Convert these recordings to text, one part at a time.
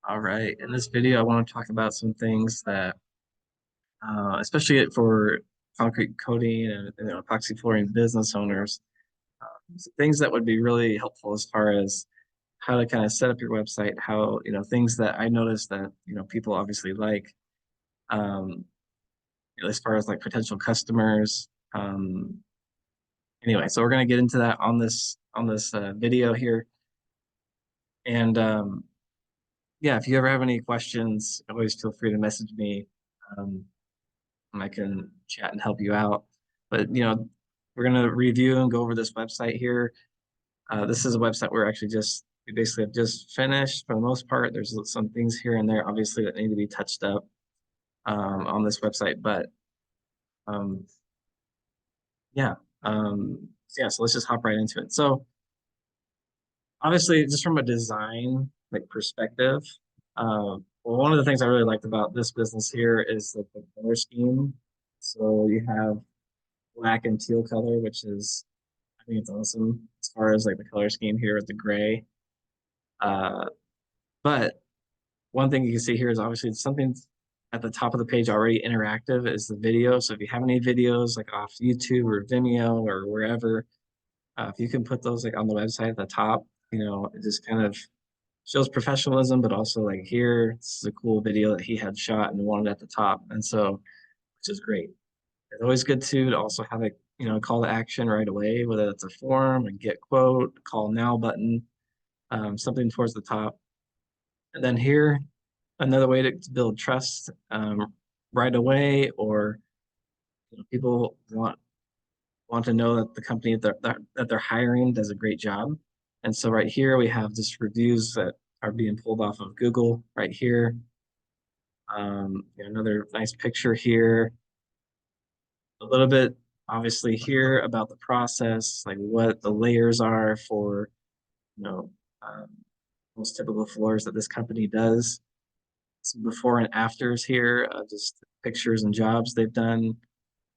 All right. In this video, I want to talk about some things that, especially for concrete coating and epoxy flooring business owners, some things that would be really helpful as far as how to kind of set up your website, how, things that I noticed that, people obviously like, um, as far as like potential customers. Anyway, so we're going to get into that on this video here. And yeah, if you ever have any questions, always feel free to message me. Um, and I can chat and help you out. But we're gonna review and go over this website here. This is a website we're actually we basically have just finished for the most part. There's some things here and there, obviously, that need to be touched up on this website. But um, yeah, so let's just hop right into it. So obviously, just from a design like perspective, well, one of the things I really liked about this business here is like the color scheme. So you have black and teal color, which is I think it's awesome as far as like the color scheme here with the gray. Uh, but one thing you can see here is obviously something at the top of the page already interactive is the video. So if you have any videos like off YouTube or Vimeo or wherever, if you can put those like on the website at the top, it just kind of shows professionalism, but also like here, this is a cool video that he had shot and wanted at the top. And so, which is great. It's always good to also have a call to action right away, whether it's a form, a get quote, call now button, something towards the top. And then here, another way to build trust right away, or people want to know that the company that they're hiring does a great job. And so right here we have just reviews that are being pulled off of Google right here. Another nice picture here. A little bit obviously here about the process, like what the layers are for you know um, most typical floors that this company does. Some before and afters here, just pictures and jobs they've done.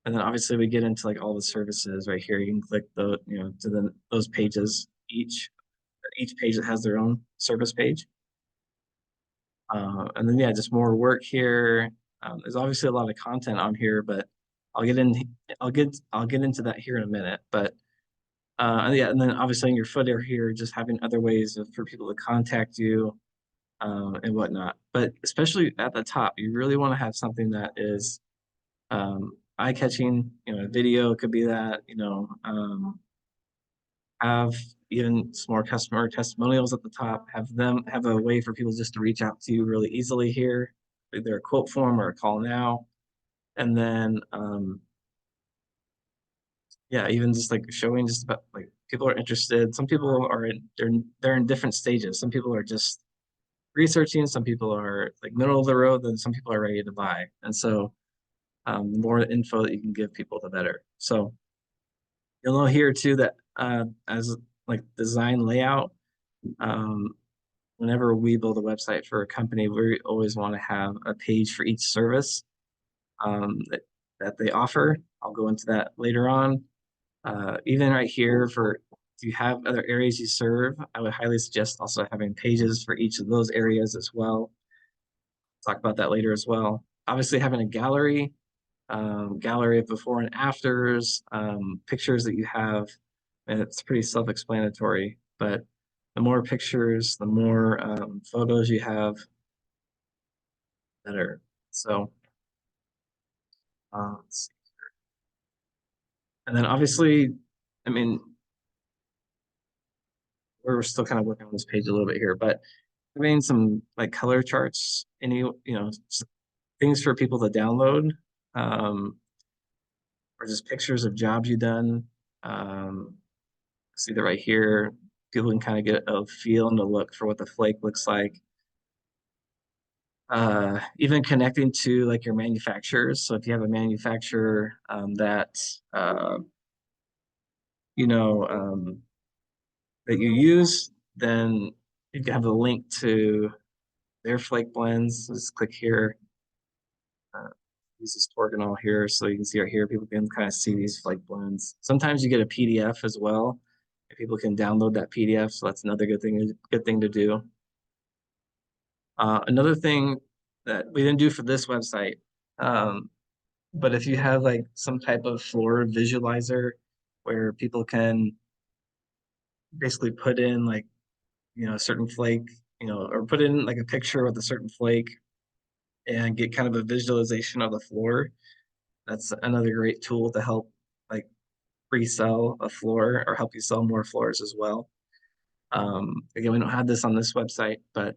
And then obviously we get into like all the services right here. You can click to those pages. Each page that has their own service page. And then yeah, just more work here. There's obviously a lot of content on here, but I'll get in. I'll get into that here in a minute. But yeah, and then obviously in your footer here, just having other ways for people to contact you and whatnot. But especially at the top, you really want to have something that is eye-catching. A video could be that. Have even some more customer testimonials at the top. Have a way for people just to reach out to you really easily here, either a quote form or a call now, and then yeah, even just like showing just about like people are interested. Some people are they're in different stages. Some people are just researching. Some people are like middle of the road, then some people are ready to buy. And so the more info that you can give people, the better. So you'll know here too that as like design layout, um, whenever we build a website for a company, we always want to have a page for each service that they offer. I'll go into that later on. Even right here for if you have other areas you serve, I would highly suggest also having pages for each of those areas as well. Talk about that later as well. Obviously, having a gallery of before and afters, pictures that you have, and it's pretty self-explanatory. But the more pictures, the more photos you have, better. So, let's see. And then obviously, I mean, we're still kind of working on this page a little bit here, but having some like color charts, things for people to download, um, or just pictures of jobs you've done. See that right here. People can kind of get a feel and a look for what the flake looks like. Even connecting to like your manufacturers. So if you have a manufacturer that you know that you use, then you can have a link to their flake blends. Just click here. Uh, use this organelle here, so you can see right here. People can kind of see these flake blends. Sometimes you get a PDF as well. If people can download that PDF, so that's another good thing to do. Another thing that we didn't do for this website, um, but if you have like some type of floor visualizer where people can basically put in like, a certain flake, or put in like a picture with a certain flake and get kind of a visualization of the floor. That's another great tool to help like pre-sell a floor or help you sell more floors as well. Again, we don't have this on this website, but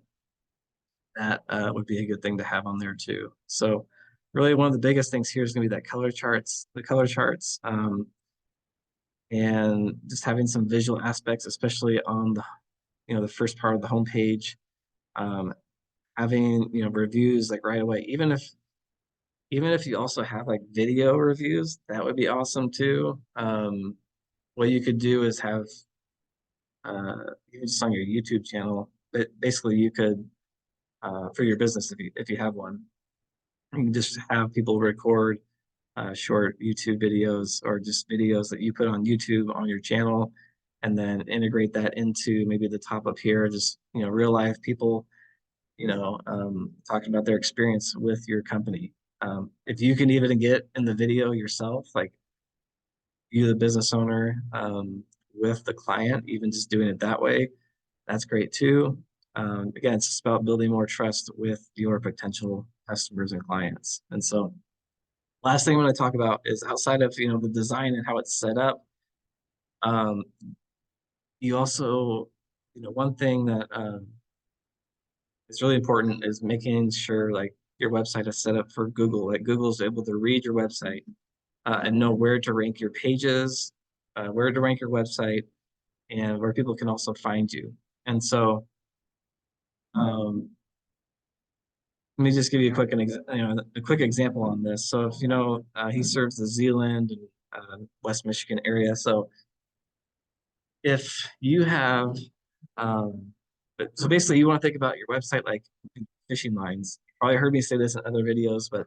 that would be a good thing to have on there too. So really one of the biggest things here is going to be that the color charts, and just having some visual aspects, especially on the first part of the homepage, um, having, reviews like right away, even if you also have like video reviews, that would be awesome too. What you could do is have, just on your YouTube channel, but basically you could, for your business, if you have one, you can just have people record short YouTube videos or just videos that you put on YouTube on your channel, and then integrate that into maybe the top up here, just, real life people, talking about their experience with your company. If you can even get in the video yourself, like you, the business owner, with the client, even just doing it that way, that's great too. Again, it's just about building more trust with your potential customers and clients. And so last thing I want to talk about is outside of, the design and how it's set up. Um, you also, one thing that is really important is making sure like your website is set up for Google. Like Google's able to read your website, and know where to rank your pages, where to rank your website, and where people can also find you. And so, um, let me just give you a quick example on this. So if he serves the Zeeland and West Michigan area. So if you have, um, so basically you want to think about your website like fishing lines. You probably heard me say this in other videos, but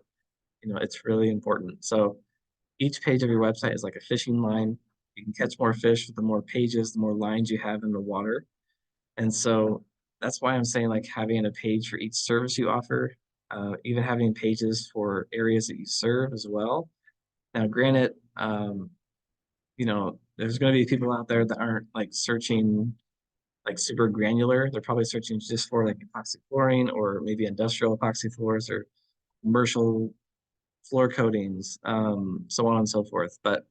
it's really important. So each page of your website is like a fishing line. You can catch more fish with the more pages, the more lines you have in the water. And so that's why I'm saying like having a page for each service you offer, even having pages for areas that you serve as well. Now, granted, there's going to be people out there that aren't like searching like super granular. They're probably searching just for like epoxy flooring or maybe industrial epoxy floors or commercial floor coatings, so on and so forth. But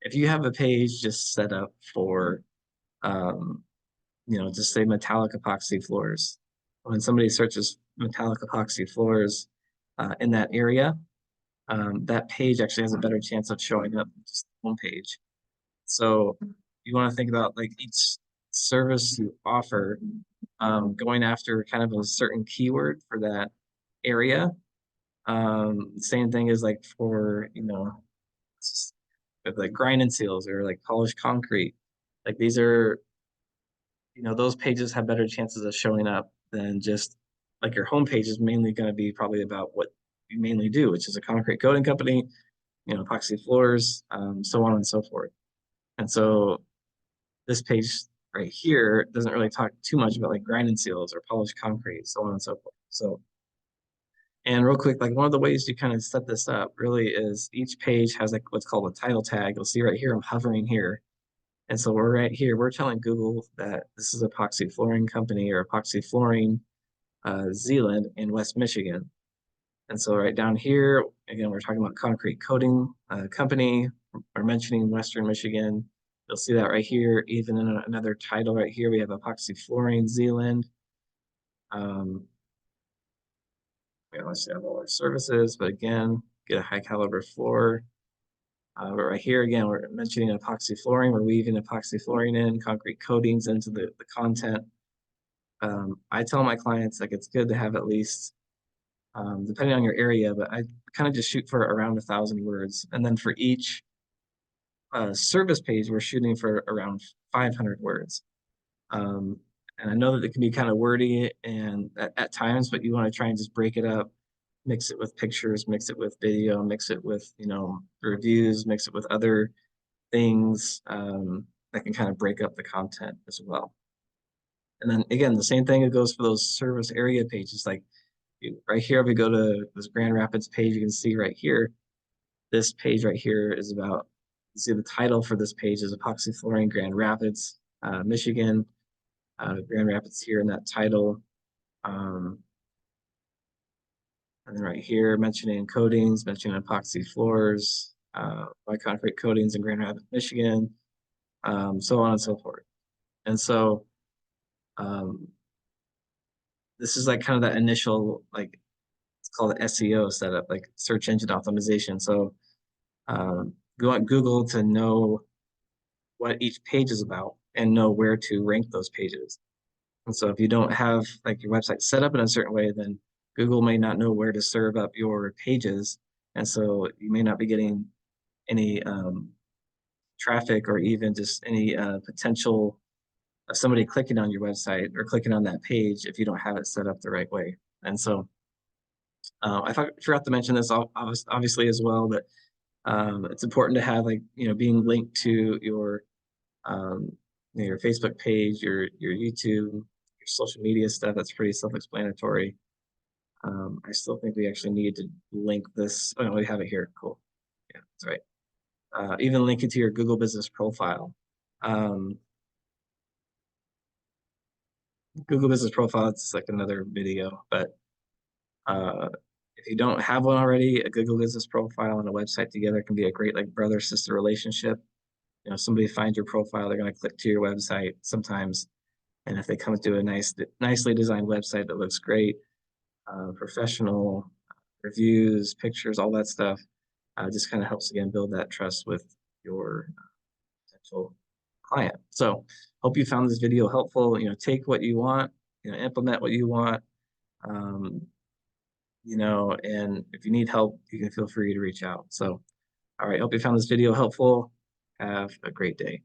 if you have a page just set up for, um, just say metallic epoxy floors, when somebody searches metallic epoxy floors in that area, that page actually has a better chance of showing up than just the homepage. So you want to think about like each service you offer, going after kind of a certain keyword for that area. Same thing is like for, with like grind and seals or like polished concrete. Like these are, those pages have better chances of showing up than just like your homepage is mainly going to be probably about what you mainly do, which is a concrete coating company, epoxy floors, so on and so forth. And so this page right here doesn't really talk too much about like grind and seals or polished concrete, so on and so forth. So, and real quick, like one of the ways to kind of set this up really is each page has like what's called a title tag. You'll see right here, I'm hovering here. And so we're right here, we're telling Google that this is Epoxy Flooring Company or Epoxy Flooring Zeeland in West Michigan. And so right down here, again, we're talking about concrete coating company. We're mentioning Western Michigan. You'll see that right here, even in another title right here, we have Epoxy Flooring Zeeland. Let's have all our services, but again, get a high caliber floor. But right here, again, we're mentioning epoxy flooring. We're weaving epoxy flooring in, concrete coatings into the content. I tell my clients like it's good to have at least, depending on your area, but I kind of just shoot for around 1,000 words. And then for each service page, we're shooting for around 500 words. Um, and I know that it can be kind of wordy and at times, but you want to try and just break it up, mix it with pictures, mix it with video, mix it with, reviews, mix it with other things that can kind of break up the content as well. And then again, the same thing, it goes for those service area pages. Like right here, if we go to this Grand Rapids page, you can see right here, this page right here is about, you see the title for this page is Epoxy Flooring Grand Rapids, Michigan. Grand Rapids here in that title. And then right here, mentioning coatings, mentioning epoxy floors, white concrete coatings in Grand Rapids, Michigan, so on and so forth. And so um, this is like kind of that initial, like it's called SEO setup, like search engine optimization. So you want Google to know what each page is about and know where to rank those pages. And so if you don't have like your website set up in a certain way, then Google may not know where to serve up your pages. And so you may not be getting any traffic or even just any potential of somebody clicking on your website or clicking on that page if you don't have it set up the right way. And so I forgot to mention this obviously as well, but it's important to have like, being linked to um, your Facebook page, your YouTube, your social media stuff. That's pretty self-explanatory. I still think we actually need to link this. Oh, no, we have it here. Cool. Yeah, that's right. Even link it to your Google Business Profile. Um, Google Business Profile, it's like another video, but uh, if you don't have one already, a Google Business Profile and a website together can be a great like brother-sister relationship. Somebody finds your profile, they're going to click to your website sometimes. And if they come to a nicely designed website that looks great, professional reviews, pictures, all that stuff, just kind of helps again build that trust with your potential client. So hope you found this video helpful. Take what you want, implement what you want. Um, and if you need help, you can feel free to reach out. So, all right, hope you found this video helpful. Have a great day.